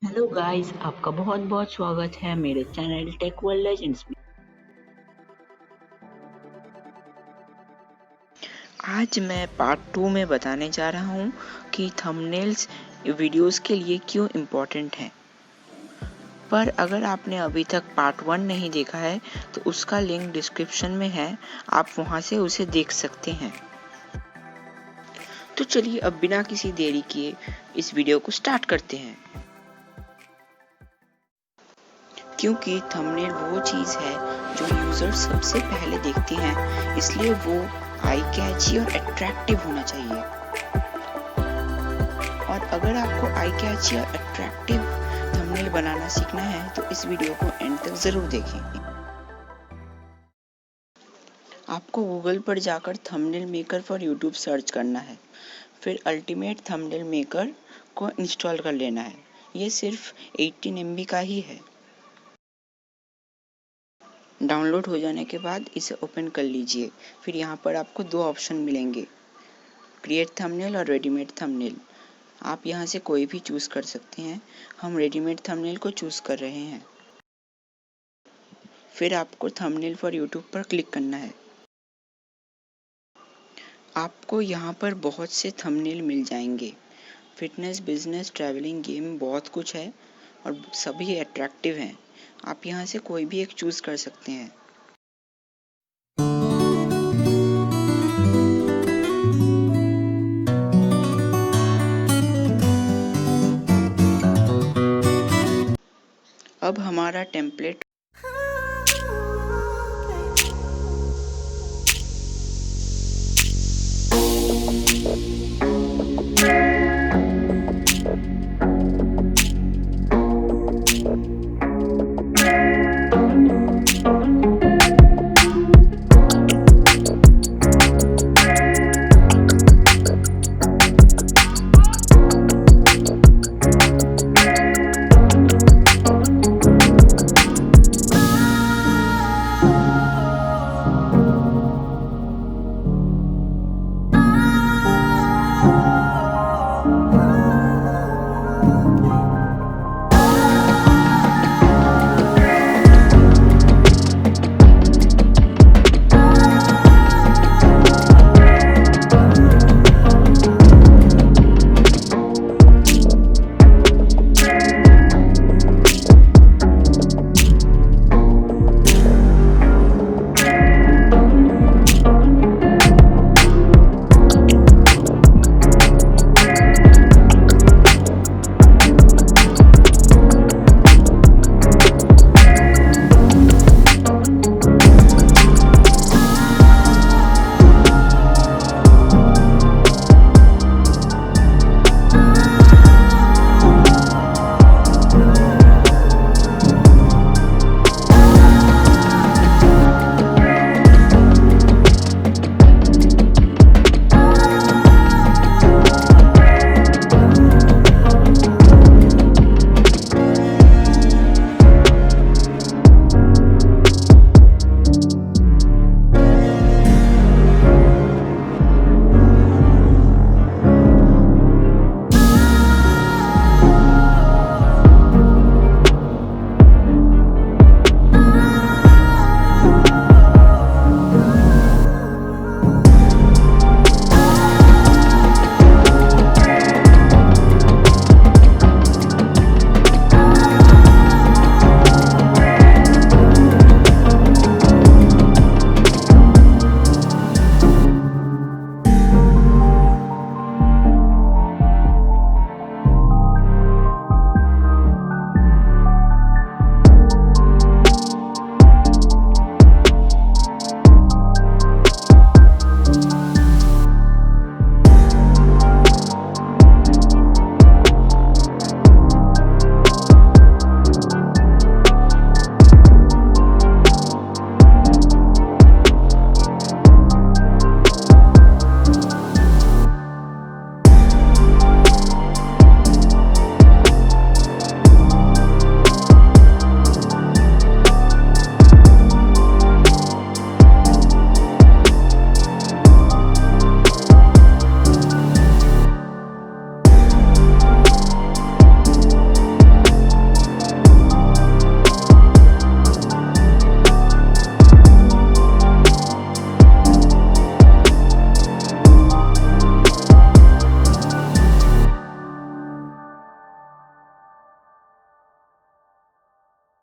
Hello guys, आपका बहुत बहुत स्वागत है मेरे चैनल टेक वर्ल्ड लेजेंड्स में। आज मैं पार्ट 2 में बताने जा रहा हूँ कि थंबनेल्स वीडियोस के लिए क्यों इम्पोर्टेंट हैं। पर अगर आपने अभी तक पार्ट 1 नहीं देखा है तो उसका लिंक डिस्क्रिप्शन में है, आप वहाँ से उसे देख सकते हैं। तो चलिए अब बिना किसी देरी किए इस वीडियो को स्टार्ट करते हैं। क्योंकि थंबनेल वो चीज़ है जो यूजर सबसे पहले देखते हैं, इसलिए वो आई कैची और अट्रैक्टिव होना चाहिए। और अगर आपको आई कैची और अट्रैक्टिव थंबनेल बनाना सीखना है तो इस वीडियो को एंड तक जरूर देखें। आपको गूगल पर जाकर thumbnail maker for YouTube search करना है, फिर अल्टीमेट थंबनेल मेकर को इंस्टॉल कर लेना है। ये सिर्फ 18 MB का ही है। डाउनलोड हो जाने के बाद इसे ओपन कर लीजिए। फिर यहाँ पर आपको दो ऑप्शन मिलेंगे, क्रिएट थंबनेल और रेडीमेड थंबनेल। आप यहाँ से कोई भी चूज़ कर सकते हैं। हम रेडीमेड थंबनेल को चूज़ कर रहे हैं। फिर आपको थंबनेल फॉर यूट्यूब पर क्लिक करना है। आपको यहाँ पर बहुत से थंबनेल मिल जाएंगे। फिटनेस, बिजनेस, ट्रैवलिंग, गेम, बहुत कुछ है और सभी अट्रैक्टिव हैं। आप यहाँ से कोई भी एक चूज़ कर सकते हैं। अब हमारा टेम्पलेट